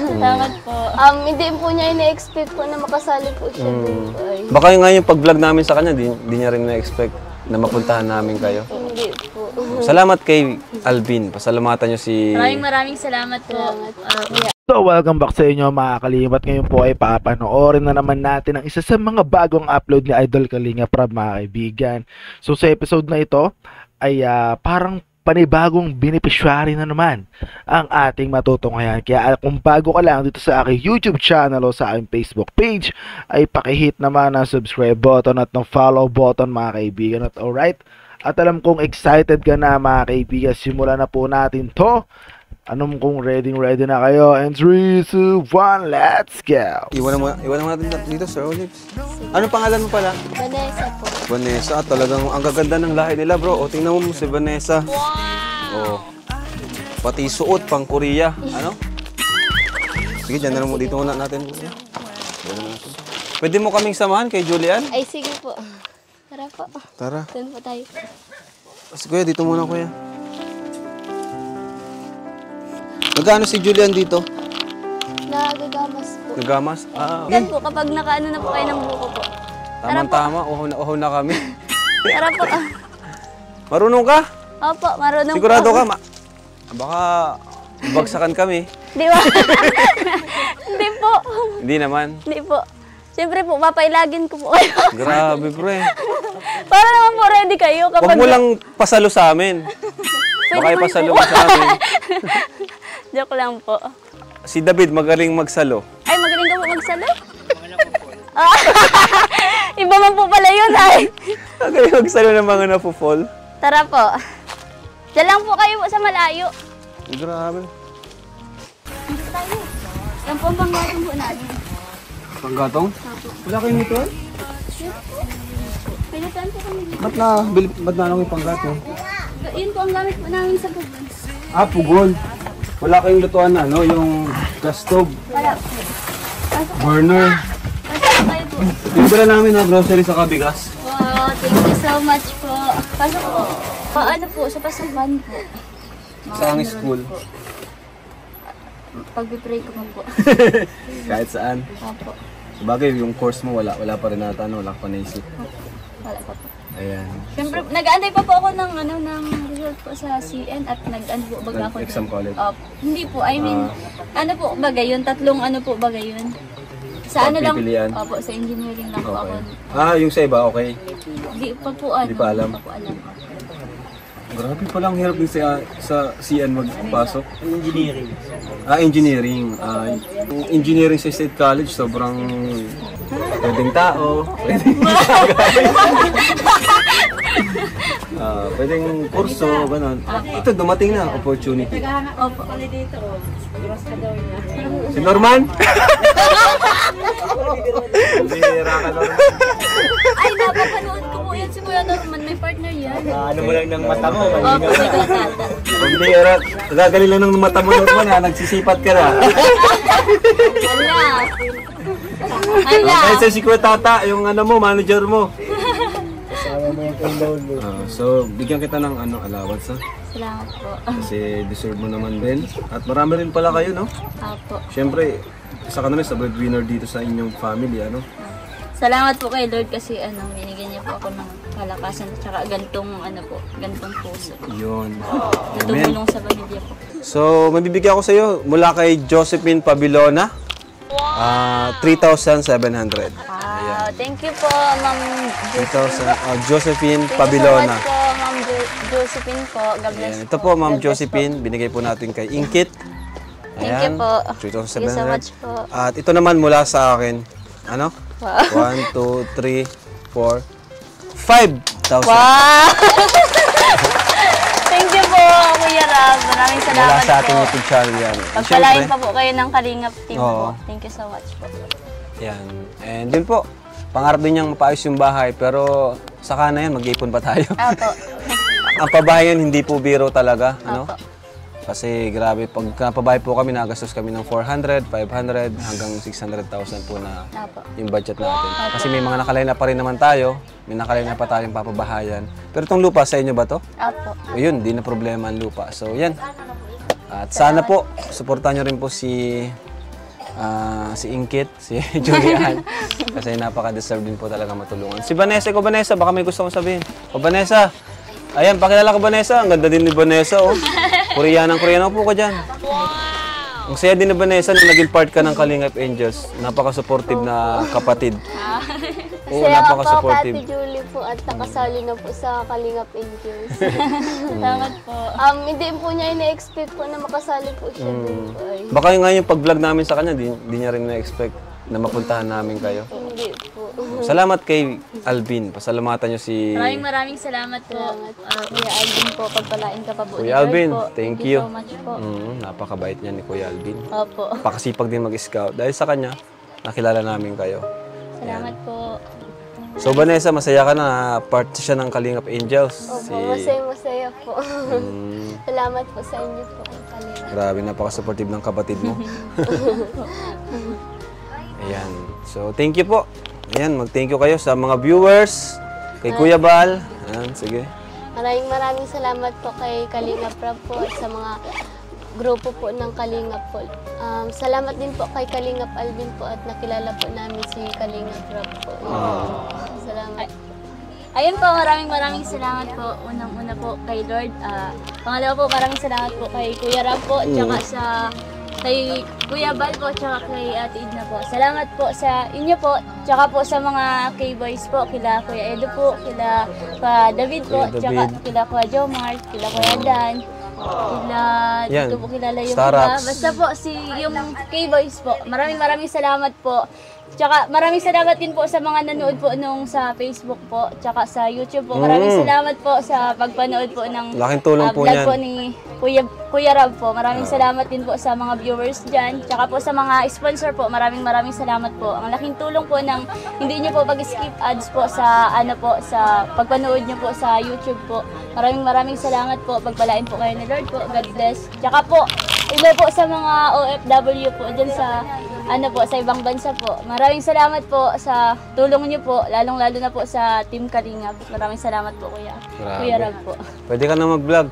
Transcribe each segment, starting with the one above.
Salamat po. Hindi po niya ina-expect po na makasali po siya dito. Baka yung ngayon pag-vlog namin sa kanya, di niya rin na-expect na mapuntahan namin kayo. Hindi po. Salamat kay Alvin. Pasalamatan niyo si... Maraming salamat po. So, welcome back sa inyo mga Kalingap. Ngayon po ay papanoorin na naman natin ang isa sa mga bagong upload ni Idol Kalinga Prab, mga kaibigan. So, sa episode na ito ay parang panibagong beneficiary na naman ang ating matutunghayan. Kaya kung bago ka lang dito sa aking YouTube channel o sa aking Facebook page, ay pakihit naman ang subscribe button at ng follow button, mga kaibigan. At alright, at alam kong excited ka na, mga kaibigan. Simulan na po natin to. Anong kung ready na kayo? And 3, 2, 1, let's go! Iwan mo natin dito, Sir Olives. Ano pangalan mo pala? Vanessa po. Vanessa. Talagang ang gaganda ng lahi nila, bro. O, tingnan mo si Vanessa. Wow! O, pati suot, pang Korea. Ano? Sige, dyan na lang mo. Dito muna natin. Pwede mo kaming samahan kay Julian? Ay, sige po. Tara po. Tara. Doon po tayo. Kasi kuya, dito muna kuya. Nagkano si Julian dito? Nagagamas po. Nagamas? Yan po, kapag nakaano na po kayo ng buko po. Tama-tama, uho na kami. Tara po. Marunong ka? Opo, marunong Sigurado po. ka? Baka bagsakan kami. Di ba? Hindi po. Hindi naman. Hindi po. Siyempre po, papailagin ko po kayo. Grabe, pre. Para naman po ready kayo kapag... Huwag mo lang pasalo sa amin. Baka ipasalo mo sa amin. Joke lang po. Si David, magaling magsalo. Ay, magaling ka po magsalo? Iba man po pala yun, ay. Magaling magsalo ng mga napufall. Tara po. Diyan lang po kayo po sa malayo. Grabe. Tayo. Yan po ang panggatong po natin. Panggatong? Wala kayong nito? Pinutan po kami dito. Ba't na lang yung panggatong? Yun po ang gamit po namin sa pugon. Pugon. Wala kayong lutuan na, no? Yung gas stove. Wala po. Burner. Pasok kayo po. Bibila namin na grocery sa kabigas. Wow, thank you so much po. Pasok po. Paano po, sa pasaban po. Sa ang school. Pag-pray ko po. Kahit saan. Opo. Sabagay, yung course mo wala pa rin nata, no? Wala pa naisip. Wala pa po. Ayan. Siyempre, nag-aantay pa po ako ng result po sa CN at nag-ano po baga ako. Exam college. Hindi po, I mean, ano po baga yun? Tatlong ano po baga yun? Sa ano lang? Pagpipilian? Opo, sa engineering lang po ako. Yung sa iba, okay. Hindi pa po ano. Hindi pa alam. Hindi pa po alam. Grabe palang hirap din sa CN magpasok. Engineering. Engineering. Yung engineering sa State College, sobrang pwedeng tao, pwedeng kurso, gano'n. Ito, dumating na, opportunity. Opo. Si Norman? Bihira ka, Norman. Ay, napapanood ko po yan si Kuya Norman. May partner yan. Ano mo lang ng mata mo? Opo, si Kuya Tata. Bihira. Gagaling lang ng mata mo, Norman, ha? Nagsisipat ka na. Hala. Hala. Kahit si Kuya Tata, yung ano mo, manager mo. So, bigyan kita ng allowance, ha? Salamat po. Kasi deserve mo naman din. At marami rin pala kayo, no? Apo. Siyempre, isa ka na rin sa breadwinner dito sa inyong family, ano? Salamat po kay Lord kasi binigyan niya po ako ng kalakasan at saka gantong puso. Yun. Tumulong sa pamilya po. So, mabibigyan ko sa iyo mula kay Josephine Pabilona. 3,700. Wow, thank you po, Ma'am 3,000. Josephine Thank you so Pabilona. much po, Ma'am Josephine po. God bless Ayan. Ito po, Ma'am Josephine. Binigay po natin kay Inkit. Thank you po. 3,700. Thank you so much po. At ito naman mula sa akin. Ano? Wow. 1, 2, 3, 4, 5,000. Wow! Thank you po, Kuya Rab. Maraming salamat Mula sa ating po. YouTube channel yan. Pagpalain pa po kayo ng Kalingap team Oo. po. Thank you so much po. Yan. And yun po, pangarap din niyang mapaayos yung bahay, pero saka na yan, mag-iipon pa tayo. Apo. Ang pabahayan hindi po biro talaga, ano? Apo. Kasi grabe, pag napabahay po kami, nagastos kami ng 400, 500, hanggang 600,000 po na Apo. yung budget natin. Kasi may mga nakalay na pa rin naman tayo, may nakalay na pa tayong papabahayan. Pero itong lupa, sa inyo ba to? Apo. O yun, di na problema ang lupa. So yan, At sana po, suportahan nyo rin po si Inkit, si Julian. Kasi napaka-deserve din po talaga matulungan. Si Vanessa, ikaw Vanessa, baka may gusto kong sabihin. O Vanessa, ayan, pakilala ka Vanessa. Ang ganda din ni Vanessa, oh. Koreanang po ka dyan. Ang saya din ni Vanessa na naging part ka ng Kalingap Angels. Napaka-supportive na kapatid. Oo, Saya po, napaka-supportive. Kati Julie po at nakasali na po sa Kalingap Angels. Salamat po. Hindi po niya ina-expect po na makasali po siya dun po. Ay. Baka nga yung pag-vlog namin sa kanya, di niya rin na-expect na mapuntahan namin kayo. Hindi po. Salamat kay Alvin. Pasalamatan nyo si Maraming salamat po. Kuya Alvin po, pagpalain ka pa po. Kuya ni Lord Alvin. po. Thank you. So much po. Napakabait niya ni Kuya Alvin. Opo. Pakasipag din mag-scout. Dahil sa kanya, nakilala namin kayo. Salamat po. So Vanessa, masaya ka na part siya ng Kalingap Angels. Opo, masaya po. Salamat po sa inyo po. Kalingap. Grabe, napaka-supportive ng kapatid mo. Ayan. So, thank you po. Ayan, mag-thank you kayo sa mga viewers, kay Kuya Bal. Ayan, sige. Maraming salamat po kay Kalingap Rob po at sa mga grupo po ng Kalingap po. Salamat din po kay Kalingap Alvin po at nakilala po namin si Kalingap Rob po. Salamat. Ayun po, maraming salamat po. Unang-una po kay Lord. Pangalawa po, maraming salamat po kay Kuya Rab po, tsaka kay Kuya Bal po, tsaka kay Ate Edna po. Salamat po sa inyo po, tsaka po sa mga K-boys po, kila Kuya Edo po, kila David po, Kuya tsaka David. kila Kuya Jomar, kila Kuya Dan, Yan, dito po kilala yung Starax. iba. Basta po, yung K-boys po. Maraming salamat po. Tsaka maraming salamat din po sa mga nanood po nung sa Facebook po, tsaka sa YouTube po. Maraming salamat po sa pagpanood po ng Laking tulong po vlog yan. po ni Kuya Rab po. Maraming salamat din po sa mga viewers dyan. Tsaka po sa mga sponsor po, maraming salamat po. Ang laking tulong po ng hindi nyo po pag-skip ads po sa sa pagpanood nyo po sa YouTube po. Maraming salamat po. Pagpalain po kayo ni Lord po. God bless. Tsaka po, ilo po sa mga OFW po dyan sa sa ibang bansa po. Maraming salamat po sa tulong niyo po, lalong-lalo na po sa Team Kalingap. Maraming salamat po, Kuya. Grabe. Kuya Rab po. Pwede ka na mag-vlog.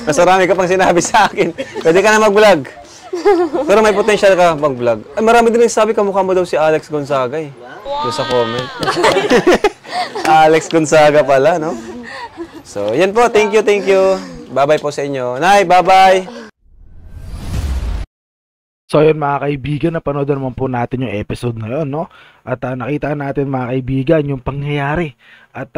Mas marami ka pang sinabi sa akin. Pwede ka na mag-vlog. Pero may potential ka mag-vlog. Ay, marami din nagsabi, kamukha mo daw si Alex Gonzaga eh. Doon sa comment. Alex Gonzaga pala, no? So, yan po. Thank you. Bye-bye po sa inyo. Nay, bye-bye. So ayun mga kaibigan, napanood naman po natin yung episode na yun, no? At nakita natin mga kaibigan yung pangyayari. At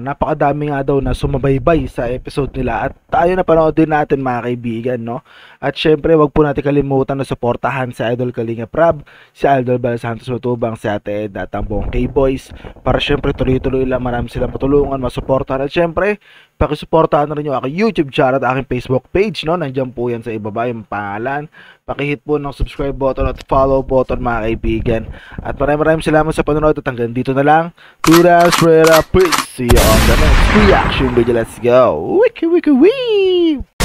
napakadami nga daw na sumabaybay sa episode nila. At tayo napanood din natin mga kaibigan, no? At syempre, wag po natin kalimutan na suportahan si Idol Kalingap Rob, si Idol Bal Santos Matubang, si Ate Ed at ang buong K-Boys. Para syempre tuloy-tuloy lang, marami silang matulungan, masuportahan. At syempre, pakisuportahan na rin yung aking YouTube channel at aking Facebook page, no? Nandiyan po yan sa ibaba yung pangalan. Pakihit po ng subscribe button at follow button mga kaibigan. At maraming salamat sa panonood at hanggang dito na lang. Toodles, straight up, peace. See you on the next reaction video. Let's go. Wiki wiki wee.